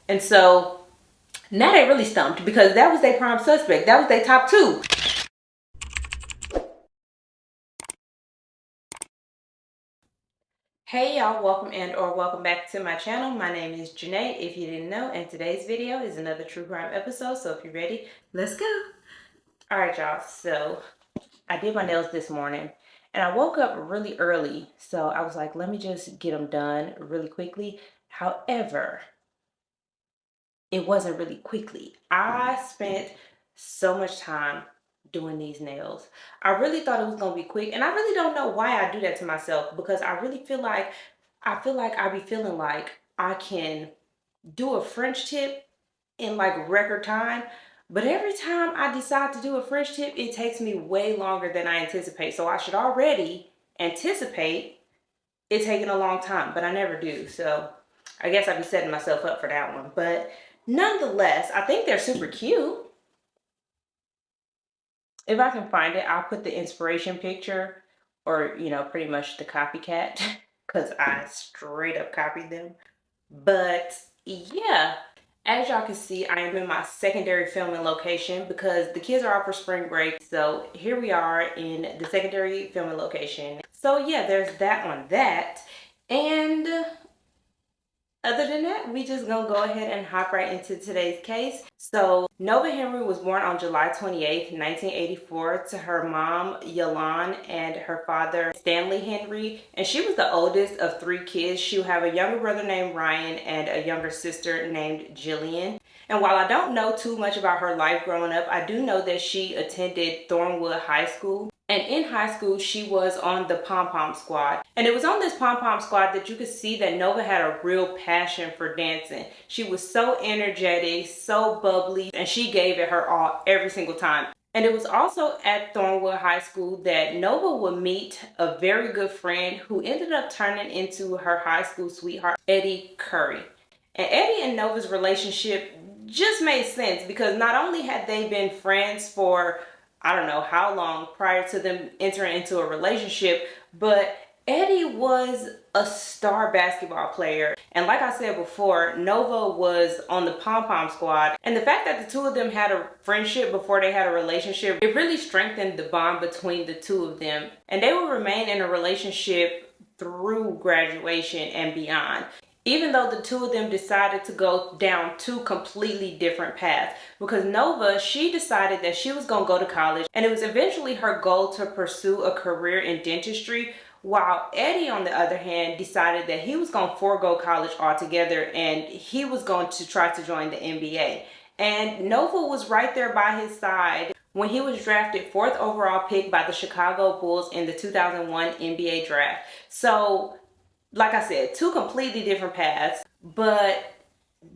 And so now they really stumped because that was their prime suspect. That was their top two. Hey y'all, welcome or welcome back to my channel. My name is Janae, if you didn't know, and today's video is another true crime episode. So if you're ready, let's go. All right, y'all. So I did my nails this morning and I woke up really early. So I was like, let me just get them done really quickly. However, it wasn't really quickly. I spent so much time doing these nails. I really thought it was gonna be quick, and I really don't know why I do that to myself, because I really feel like I be feeling like I can do a French tip in like record time, but every time I decide to do a French tip, it takes me way longer than I anticipate. So I should already anticipate it taking a long time, but I never do. So I guess I'd be setting myself up for that one. But nonetheless, I think they're super cute. If I can find it, I'll put the inspiration picture, or, pretty much the copycat, because I straight up copied them. But yeah, as y'all can see, I am in my secondary filming location because the kids are out for spring break. So here we are in the secondary filming location. So yeah, there's that on that. And other than that, we just gonna go ahead and hop right into today's case. So Nova Henry was born on July 28th, 1984 to her mom, Yolande, and her father, Stanley Henry. And she was the oldest of three kids. She'll have a younger brother named Ryan and a younger sister named Jillian. And while I don't know too much about her life growing up, I do know that she attended Thornwood High School. And in high school, she was on the pom-pom squad. And it was on this pom-pom squad that you could see that Nova had a real passion for dancing. She was so energetic, so bubbly, and she gave it her all every single time. And it was also at Thornwood High School that Nova would meet a very good friend who ended up turning into her high school sweetheart, Eddie Curry. And Eddie and Nova's relationship just made sense because not only had they been friends for I don't know how long prior to them entering into a relationship, but Eddie was a star basketball player. And like I said before, Nova was on the pom-pom squad. And the fact that the two of them had a friendship before they had a relationship, it really strengthened the bond between the two of them. And they would remain in a relationship through graduation and beyond, even though the two of them decided to go down two completely different paths. Because Nova, she decided that she was going to go to college, and it was eventually her goal to pursue a career in dentistry, while Eddie, on the other hand, decided that he was going to forego college altogether and he was going to try to join the NBA. And Nova was right there by his side when he was drafted 4th overall pick by the Chicago Bulls in the 2001 NBA draft. So like I said, two completely different paths, but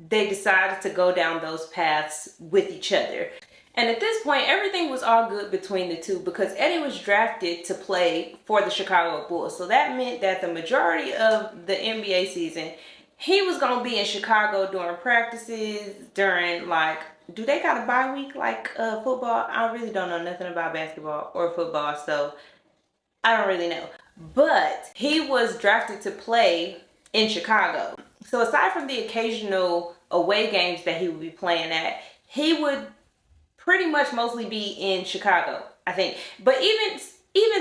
they decided to go down those paths with each other. And at this point, everything was all good between the two because Eddie was drafted to play for the Chicago Bulls. So that meant that the majority of the NBA season, he was going to be in Chicago during practices, during do they got a bye week like football? I really don't know nothing about basketball or football, so I don't really know. But he was drafted to play in Chicago. So aside from the occasional away games that he would be playing at, he would pretty much mostly be in Chicago, I think. But even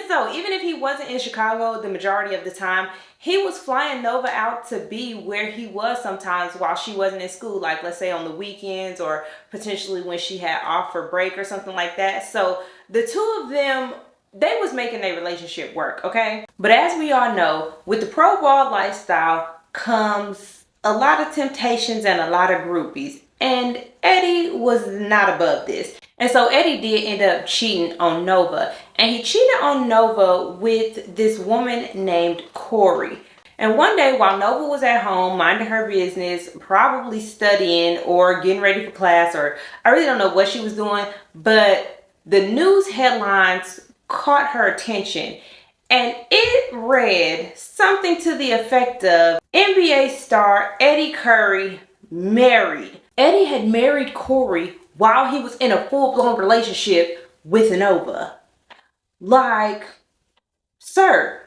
so, even if he wasn't in Chicago the majority of the time, he was flying Nova out to be where he was sometimes while she wasn't in school, like let's say on the weekends or potentially when she had off for break or something like that. So the two of them, they was making their relationship work, okay? But as we all know, with the pro ball lifestyle comes a lot of temptations and a lot of groupies. And Eddie was not above this. And so Eddie did end up cheating on Nova. And he cheated on Nova with this woman named Corey. And one day while Nova was at home minding her business, probably studying or getting ready for class, or I really don't know what she was doing, but the news headlines caught her attention, and it read something to the effect of NBA star Eddie Curry married. Eddie had married Corey while he was in a full-blown relationship with Nova. Like, sir,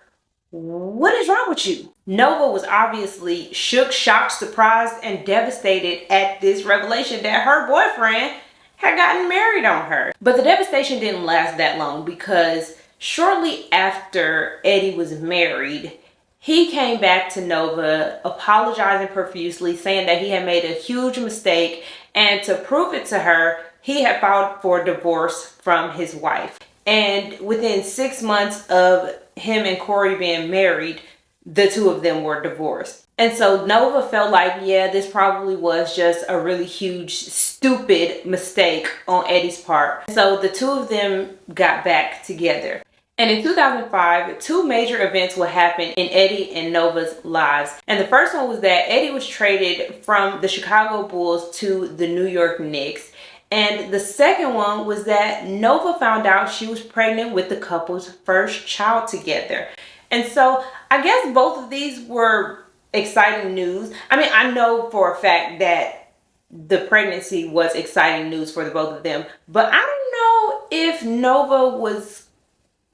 what is wrong with you? Nova was obviously shook, shocked, surprised, and devastated at this revelation that her boyfriend had gotten married on her. But the devastation didn't last that long, because shortly after Eddie was married, he came back to Nova apologizing profusely, saying that he had made a huge mistake, and to prove it to her, he had filed for divorce from his wife. And within 6 months of him and Corey being married, the two of them were divorced. And so Nova felt like, yeah, this probably was just a really huge, stupid mistake on Eddie's part. So the two of them got back together. And in 2005, two major events will happen in Eddie and Nova's lives. And the first one was that Eddie was traded from the Chicago Bulls to the New York Knicks. And the second one was that Nova found out she was pregnant with the couple's first child together. And so I guess both of these were exciting news. I mean, I know for a fact that the pregnancy was exciting news for the both of them, but I don't know if Nova was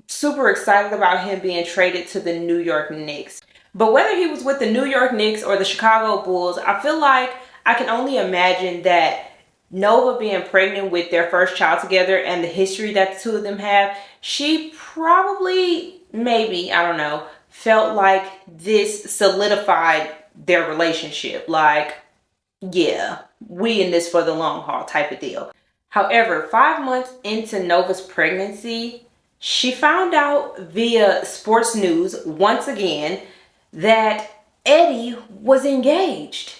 super excited about him being traded to the New York Knicks. But whether he was with the New York Knicks or the Chicago Bulls, I feel like I can only imagine that Nova being pregnant with their first child together and the history that the two of them have, she probably, maybe, I don't know, felt like this solidified their relationship. Like, yeah, we in this for the long haul type of deal. However, 5 months into Nova's pregnancy, she found out via sports news once again that Eddie was engaged.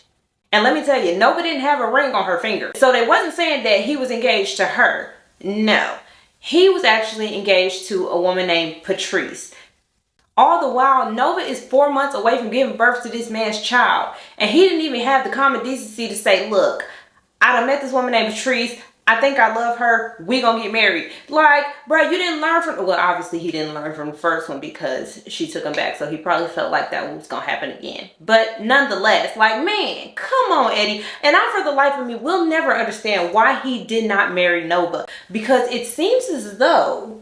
And let me tell you, Nova didn't have a ring on her finger. So they wasn't saying that he was engaged to her. No, he was actually engaged to a woman named Patrice. All the while, Nova is 4 months away from giving birth to this man's child. And he didn't even have the common decency to say, look, I done met this woman named Patrice. I think I love her. We gonna get married. Like, bro, you didn't learn from, well, obviously he didn't learn from the first one because she took him back. So he probably felt like that one was gonna happen again. But nonetheless, like, man, come on, Eddie. And I, for the life of me, will never understand why he did not marry Nova. Because it seems as though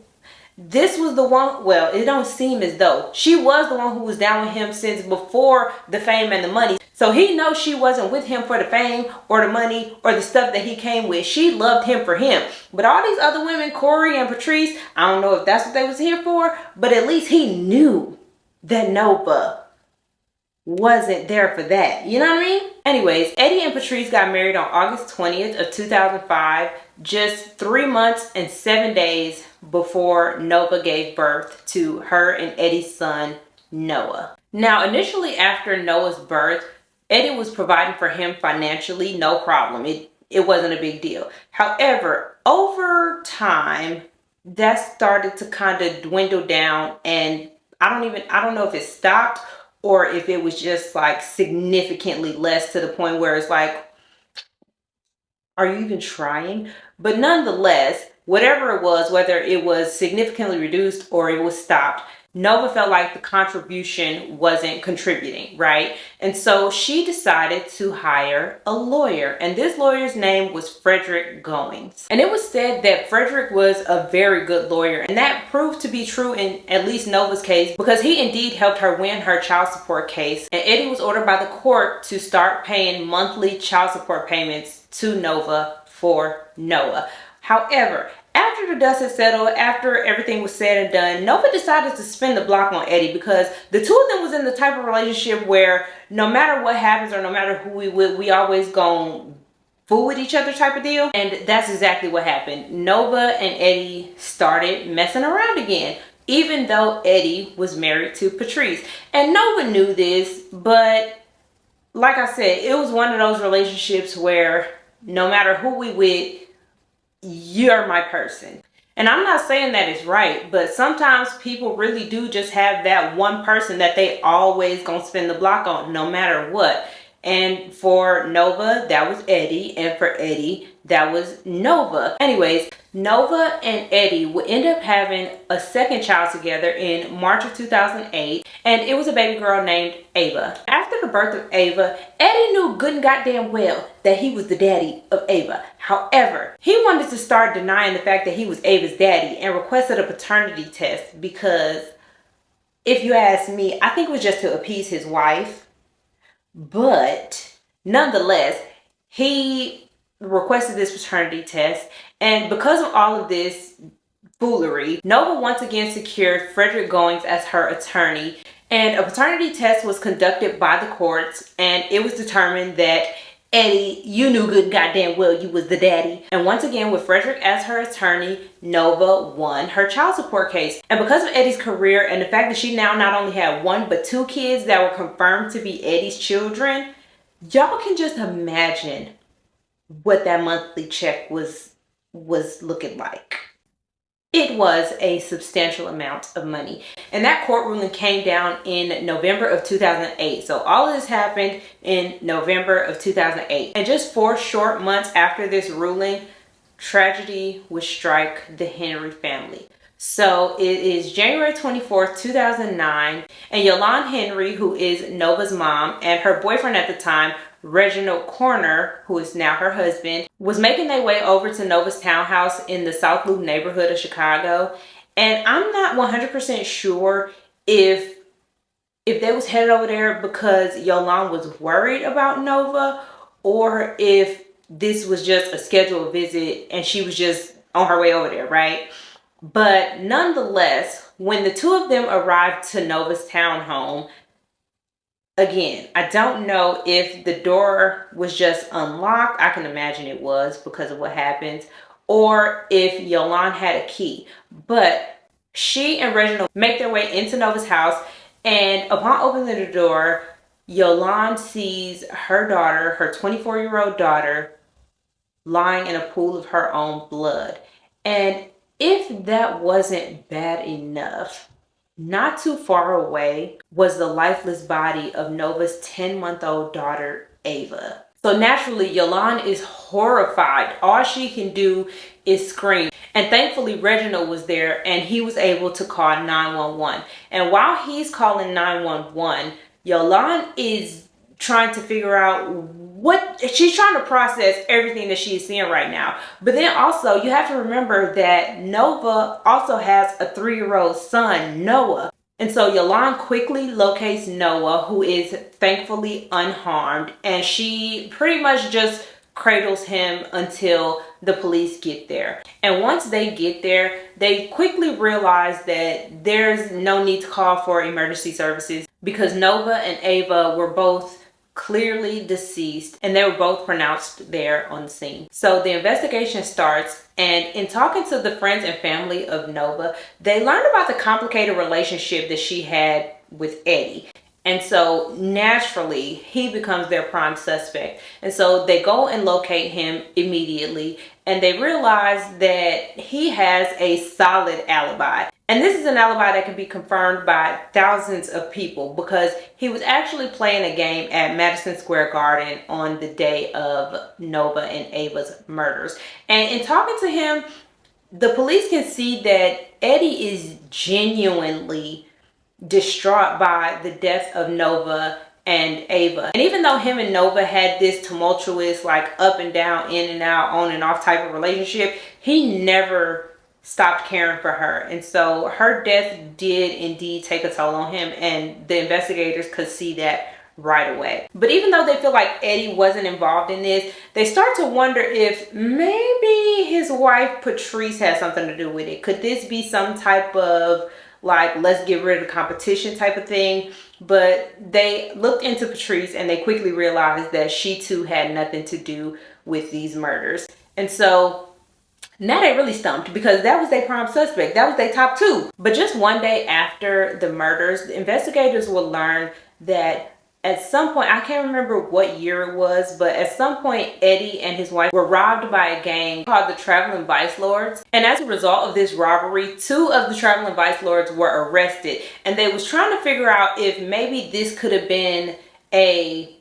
this was the one, well, it don't seem as though. She was the one who was down with him since before the fame and the money. So he knows she wasn't with him for the fame or the money or the stuff that he came with. She loved him for him. But all these other women, Corey and Patrice, I don't know if that's what they was here for, but at least he knew that Nova wasn't there for that. You know what I mean? Anyways, Eddie and Patrice got married on August 20th of 2005, just 3 months and 7 days before Nova gave birth to her and Eddie's son, Noah. Now, initially after Noah's birth, Eddie was providing for him financially, no problem. It wasn't a big deal. However, over time, that started to kind of dwindle down, and I don't know if it stopped or if it was just like significantly less to the point where it's like, are you even trying? But nonetheless, whatever it was, whether it was significantly reduced or it was stopped, Nova felt like the contribution wasn't contributing, right? And so she decided to hire a lawyer. And this lawyer's name was Frederick Goings. And it was said that Frederick was a very good lawyer. And that proved to be true in at least Nova's case, because he indeed helped her win her child support case. And Eddie was ordered by the court to start paying monthly child support payments to Nova for Noah. However, after the dust had settled, after everything was said and done, Nova decided to spin the block on Eddie, because the two of them was in the type of relationship where no matter what happens or no matter who we with, we always gonna fool with each other type of deal. And that's exactly what happened. Nova and Eddie started messing around again, even though Eddie was married to Patrice. And Nova knew this, but like I said, it was one of those relationships where no matter who we with, you're my person. And I'm not saying that it's right, but sometimes people really do just have that one person that they always gonna spin the block on no matter what. And for Nova, that was Eddie, and for Eddie, that was Nova. Anyways, Nova and Eddie would end up having a second child together in March of 2008, and it was a baby girl named Ava. After the birth of Ava, Eddie knew good and goddamn well that he was the daddy of Ava. However, he wanted to start denying the fact that he was Ava's daddy and requested a paternity test, because if you ask me, I think it was just to appease his wife. But nonetheless, he requested this paternity test. And because of all of this foolery, Nova once again secured Frederick Goings as her attorney. And a paternity test was conducted by the courts, and it was determined that Eddie, you knew good and goddamn well you was the daddy. And once again, with Frederick as her attorney, Nova won her child support case. And because of Eddie's career and the fact that she now not only had one but two kids that were confirmed to be Eddie's children, y'all can just imagine what that monthly check was looking like. It was a substantial amount of money. And that court ruling came down in November of 2008. So all of this happened in November of 2008. And just 4 short months after this ruling, tragedy would strike the Henry family. So it is January 24th, 2009, and Yolande Henry, who is Nova's mom, and her boyfriend at the time, Reginald Corner, who is now her husband, was making their way over to Nova's townhouse in the South Loop neighborhood of Chicago. And I'm not 100% sure if they was headed over there because Yolande was worried about Nova, or if this was just a scheduled visit and she was just on her way over there, right? But nonetheless, when the two of them arrived to Nova's townhome, again, I don't know if the door was just unlocked. I can imagine it was because of what happens, or if Yolande had a key. But she and Reginald make their way into Nova's house, and upon opening the door, Yolande sees her daughter, her 24-year-old daughter, lying in a pool of her own blood. And if that wasn't bad enough, not too far away was the lifeless body of Nova's 10-month-old daughter, Ava. So naturally, Yolande is horrified. All she can do is scream. And thankfully, Reginald was there and he was able to call 911. And while he's calling 911, Yolande is trying to figure out what she's trying to process everything that she's seeing right now. But then also you have to remember that Nova also has a 3-year-old son, Noah. And so Yolande quickly locates Noah, who is thankfully unharmed, and she pretty much just cradles him until the police get there. And once they get there, they quickly realize that there's no need to call for emergency services because Nova and Ava were both clearly deceased, and they were both pronounced there on the scene. So the investigation starts, and in talking to the friends and family of Nova, they learned about the complicated relationship that she had with Eddie. And so naturally, he becomes their prime suspect. And so they go and locate him immediately, and they realize that he has a solid alibi. And this is an alibi that can be confirmed by thousands of people because he was actually playing a game at Madison Square Garden on the day of Nova and Ava's murders. And in talking to him, the police can see that Eddie is genuinely distraught by the death of Nova and Ava. And even though him and Nova had this tumultuous, like up and down, in and out, on and off type of relationship, he never stopped caring for her. And so her death did indeed take a toll on him, and the investigators could see that right away. But even though they feel like Eddie wasn't involved in this, they start to wonder if maybe his wife Patrice has something to do with it. Could this be some type of like, let's get rid of the competition type of thing? But they looked into Patrice and they quickly realized that she too had nothing to do with these murders. And so now they really stumped because that was their prime suspect. That was their top 2. But just one day after the murders, the investigators will learn that at some point, I can't remember what year it was, but at some point, Eddie and his wife were robbed by a gang called the Traveling Vice Lords. And as a result of this robbery, 2 of the Traveling Vice Lords were arrested. And they was trying to figure out if maybe this could have been a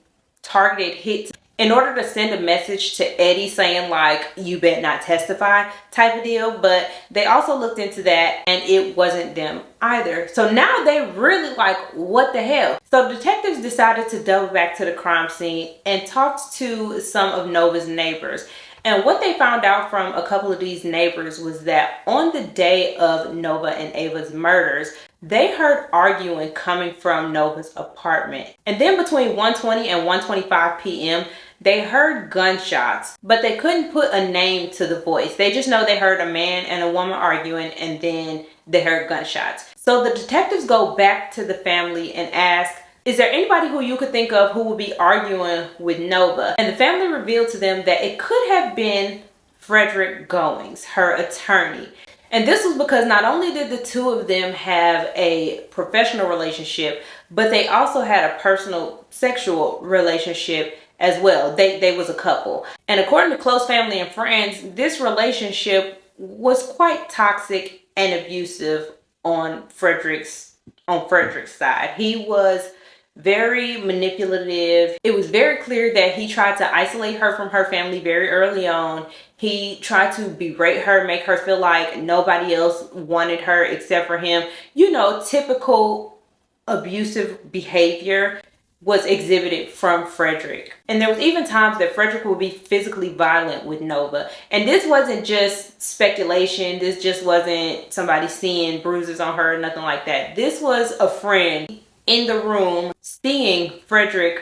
targeted hit in order to send a message to Eddie saying like, you bet not testify type of deal. But they also looked into that and it wasn't them either. So now they really like, what the hell? So detectives decided to double back to the crime scene and talked to some of Nova's neighbors. And what they found out from a couple of these neighbors was that on the day of Nova and Ava's murders, they heard arguing coming from Nova's apartment. And then between 1:20 and 1:25 p.m., they heard gunshots, but they couldn't put a name to the voice. They just know they heard a man and a woman arguing, and then they heard gunshots. So the detectives go back to the family and ask, is there anybody who you could think of who would be arguing with Nova? And the family revealed to them that it could have been Frederick Goings, her attorney. And this was because not only did the two of them have a professional relationship, but they also had a personal sexual relationship as well. They was a couple. And according to close family and friends, this relationship was quite toxic and abusive on Frederick's side. He was very manipulative. It was very clear that he tried to isolate her from her family very early on. He tried to berate her, make her feel like nobody else wanted her except for him. You know, typical abusive behavior was exhibited from Frederick. And there was even times that Frederick would be physically violent with Nova. And this wasn't just speculation. This just wasn't somebody seeing bruises on her or nothing like that. This was a friend in the room seeing Frederick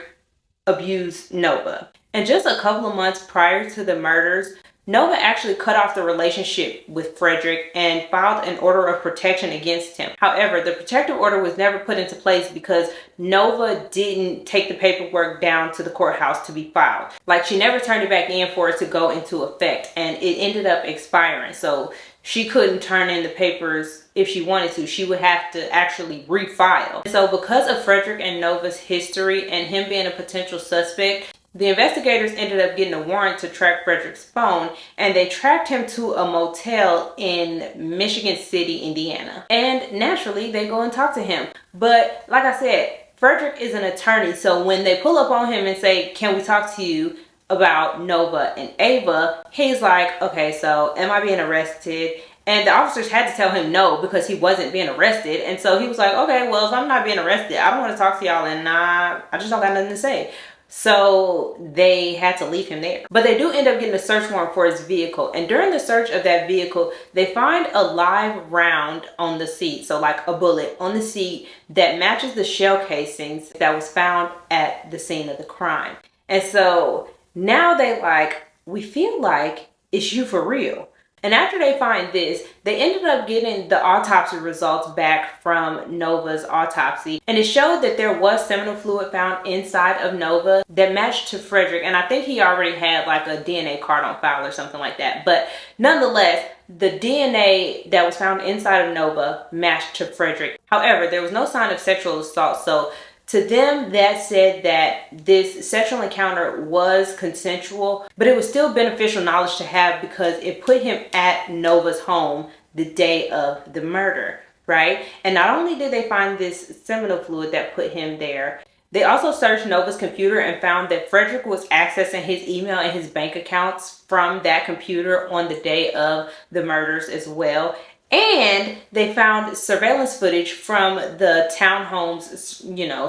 abuse Nova. And just a couple of months prior to the murders, Nova actually cut off the relationship with Frederick and filed an order of protection against him. However, the protective order was never put into place because Nova didn't take the paperwork down to the courthouse to be filed. Like, she never turned it back in for it to go into effect, and it ended up expiring. So she couldn't turn in the papers if she wanted to. She would have to actually refile. So because of Frederick and Nova's history and him being a potential suspect, the investigators ended up getting a warrant to track Frederick's phone, and they tracked him to a motel in Michigan City, Indiana. And naturally, they go and talk to him. But like I said, Frederick is an attorney, so when they pull up on him and say, can we talk to you about Nova and Ava, he's like, okay, so am I being arrested? And the officers had to tell him no because he wasn't being arrested. And so he was like, okay, well, if I'm not being arrested, I don't want to talk to y'all, and I just don't got nothing to say. So they had to leave him there. But they do end up getting a search warrant for his vehicle. And during the search of that vehicle, they find a live round on the seat. So like a bullet on the seat that matches the shell casings that was found at the scene of the crime. And so now they we feel like it's you for real. And after they find this, they ended up getting the autopsy results back from Nova's autopsy. And it showed that there was seminal fluid found inside of Nova that matched to Frederick. And I think he already had like a DNA card on file or something like that. But nonetheless, the DNA that was found inside of Nova matched to Frederick. However, there was no sign of sexual assault. So to them, that said that this sexual encounter was consensual, but it was still beneficial knowledge to have because it put him at Nova's home the day of the murder, right? And not only did they find this seminal fluid that put him there, they also searched Nova's computer and found that Frederick was accessing his email and his bank accounts from that computer on the day of the murders as well. And they found surveillance footage from the townhome's,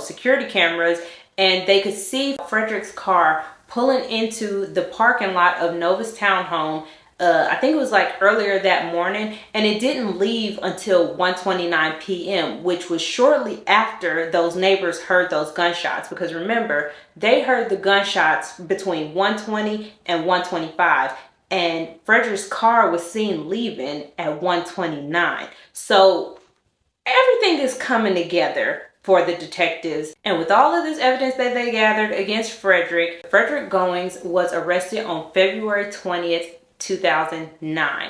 security cameras, and they could see Frederick's car pulling into the parking lot of Nova's townhome. I think it was like earlier that morning, and it didn't leave until 1:29 p.m., which was shortly after those neighbors heard those gunshots. Because remember, they heard the gunshots between 1:20 and 1:25. And Frederick's car was seen leaving at 1:29. So everything is coming together for the detectives. And with all of this evidence that they gathered against Frederick Goings was arrested on February 20th, 2009.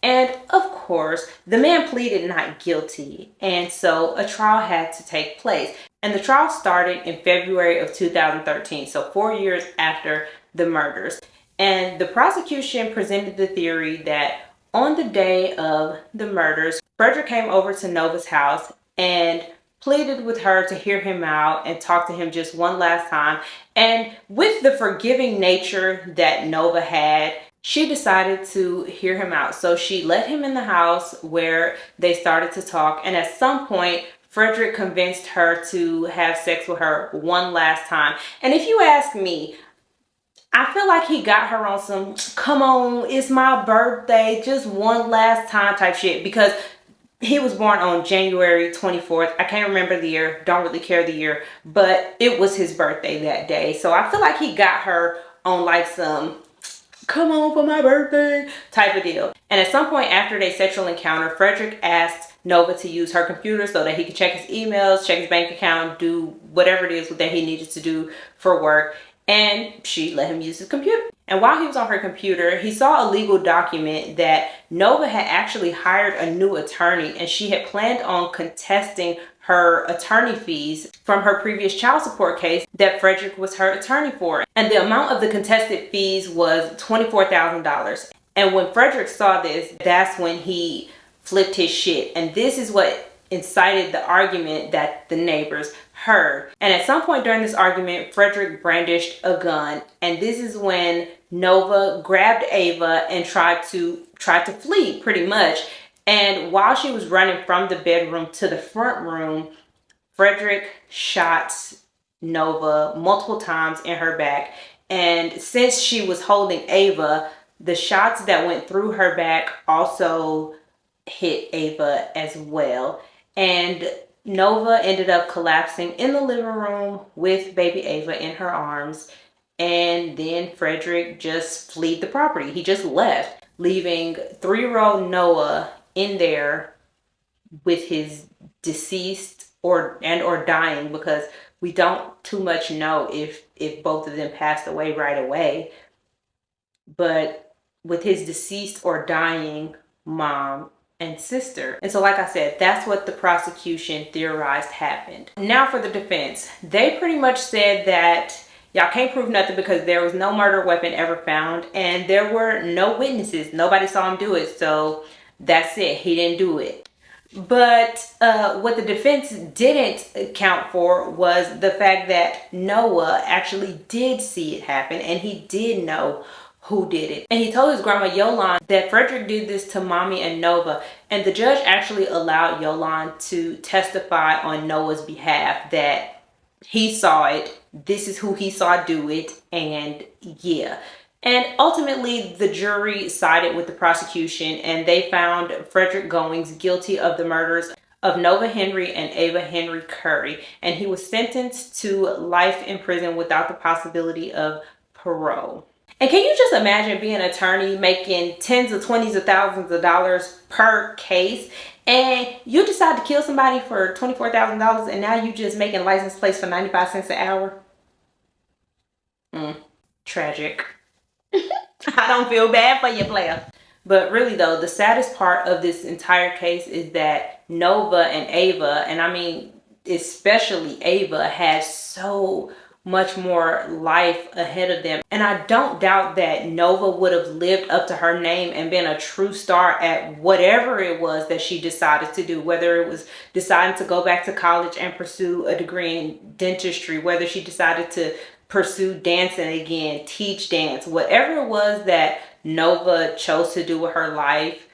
And of course, the man pleaded not guilty. And so a trial had to take place. And the trial started in February of 2013. So 4 years after the murders. And the prosecution presented the theory that on the day of the murders, Frederick came over to Nova's house and pleaded with her to hear him out and talk to him just one last time. And with the forgiving nature that Nova had, she decided to hear him out. So she let him in the house where they started to talk. And at some point, Frederick convinced her to have sex with her one last time. And if you ask me, I feel like he got her on some, come on, it's my birthday, just one last time type shit. Because He was born on January 24th. I can't remember the year, don't really care the year, but it was his birthday that day. So I feel like he got her on like some come on for my birthday type of deal. And at some point after their sexual encounter, Frederick asked Nova to use her computer so that he could check his emails, check his bank account, do whatever it is that he needed to do for work. And she let him use his computer. And while he was on her computer, he saw a legal document that Nova had actually hired a new attorney, and she had planned on contesting her attorney fees from her previous child support case that Frederick was her attorney for. And the amount of the contested fees was $24,000. And when Frederick saw this, that's when he flipped his shit. And this is what incited the argument that the neighbors heard. And at some point during this argument, Frederick brandished a gun. And this is when Nova grabbed Ava and tried to flee pretty much. And while she was running from the bedroom to the front room, Frederick shot Nova multiple times in her back. And since she was holding Ava, the shots that went through her back also hit Ava as well. And Nova ended up collapsing in the living room with baby Ava in her arms. And then Frederick just fled the property. He just left, leaving 3-year-old Noah in there with his deceased or dying, because we don't too much know if both of them passed away right away. But with his deceased or dying mom and sister. And so like I said, that's what the prosecution theorized happened. Now for the defense. They pretty much said that y'all can't prove nothing because there was no murder weapon ever found and there were no witnesses. Nobody saw him do it. So that's it. He didn't do it. But what the defense didn't account for was the fact that Noah actually did see it happen and he did know who did it. And he told his grandma Yolande that Frederick did this to Mommy and Nova. And the judge actually allowed Yolande to testify on Noah's behalf that he saw it, this is who he saw do it, and yeah. And ultimately, the jury sided with the prosecution and they found Frederick Goings guilty of the murders of Nova Henry and Ava Henry Curry. And he was sentenced to life in prison without the possibility of parole. And can you just imagine being an attorney making tens of twenties of thousands of dollars per case and you decide to kill somebody for $24,000 and now you just making license plates for 95 cents an hour? Tragic. I don't feel bad for you, player. But really though, the saddest part of this entire case is that Nova and Ava, and I mean especially Ava, had so much more life ahead of them. And I don't doubt that Nova would have lived up to her name and been a true star at whatever it was that she decided to do, whether it was deciding to go back to college and pursue a degree in dentistry, whether she decided to pursue dancing again, teach dance, whatever it was that Nova chose to do with her life,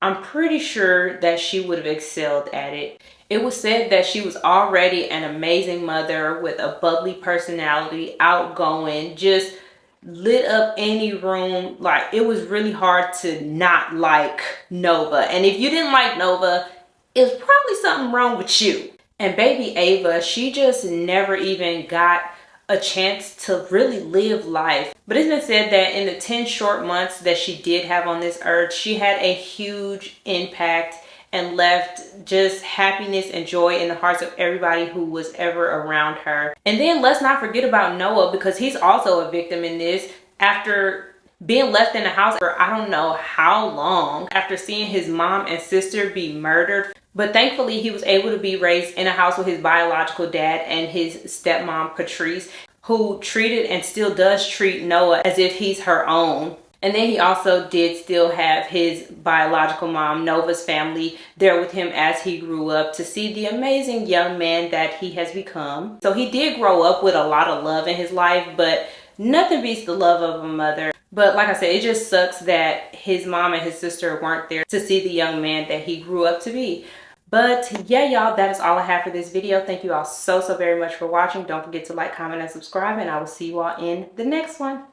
I'm pretty sure that she would have excelled at it. It was said that she was already an amazing mother with a bubbly personality, outgoing, just lit up any room. Like, it was really hard to not like Nova. And if you didn't like Nova, it's probably something wrong with you. And baby Ava, she just never even got a chance to really live life. But it's been said that in the 10 short months that she did have on this earth, she had a huge impact and left just happiness and joy in the hearts of everybody who was ever around her. And then let's not forget about Noah, because he's also a victim in this. After being left in the house for I don't know how long, after seeing his mom and sister be murdered. But thankfully, he was able to be raised in a house with his biological dad and his stepmom, Patrice, who treated and still does treat Noah as if he's her own. And then he also did still have his biological mom, Nova's family, there with him as he grew up to see the amazing young man that he has become. So he did grow up with a lot of love in his life, but nothing beats the love of a mother. But like I said, it just sucks that his mom and his sister weren't there to see the young man that he grew up to be. But yeah, y'all, that is all I have for this video. Thank you all so very much for watching. Don't forget to like, comment, and subscribe, and I will see you all in the next one.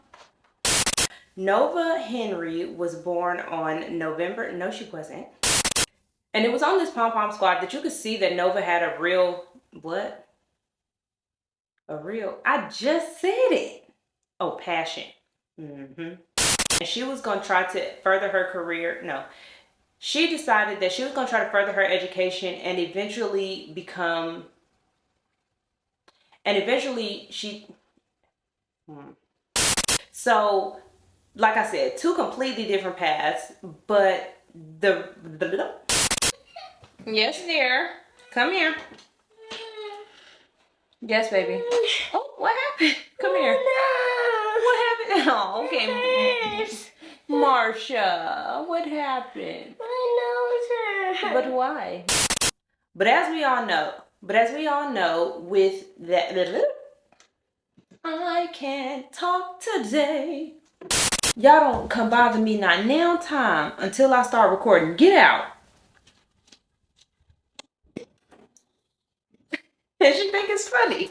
Nova Henry was born on November, no she wasn't. And it was on this pom pom squad that you could see that Nova had a real, what? A real, I just said it. Oh, passion. And she was going to try to further her career. No, she decided that she was going to try to further her education and eventually become, and eventually she, so like I said, two completely different paths, but the yes, dear, come here. Yes, baby. Oh, what happened? Come here. What happened? Oh, okay. Marsha, what happened? My nose hurt. But why? But as we all know, with that, I can't talk today. Y'all don't come bother me not now time until I start recording. Get out. And she think it's funny.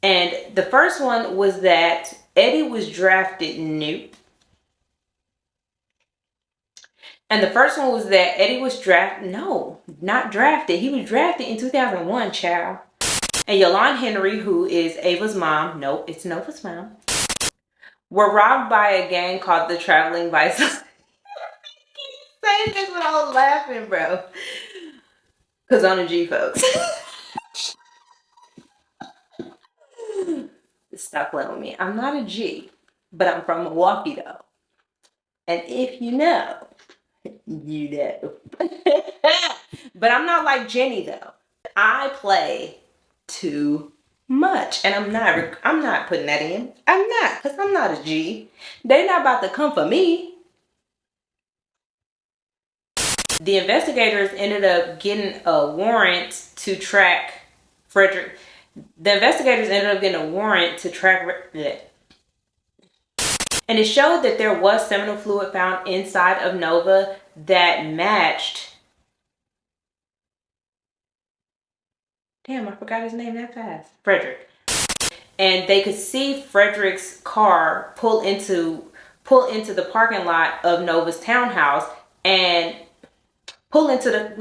And the first one was that Eddie was drafted new. And the first one was that Eddie was drafted. No, not drafted. He was drafted in 2001, child. And Yolanda Henry, who is Ava's mom, no, it's Nova's mom, were robbed by a gang called the Traveling Vice. Saying this without laughing, bro. Because I'm a G, folks. Stop playing with me. I'm not a G, but I'm from Milwaukee, though. And if you know, you know. But I'm not like Jenny, though. I play too much, and I'm not putting that in. I'm not, because I'm not a G. They're not about to come for me. The investigators ended up getting a warrant to track Frederick. The investigators ended up getting a warrant to track it. And it showed that there was seminal fluid found inside of Nova that matched. Damn, I forgot his name that fast. Frederick. And they could see Frederick's car pull into the parking lot of Nova's townhouse and pull into the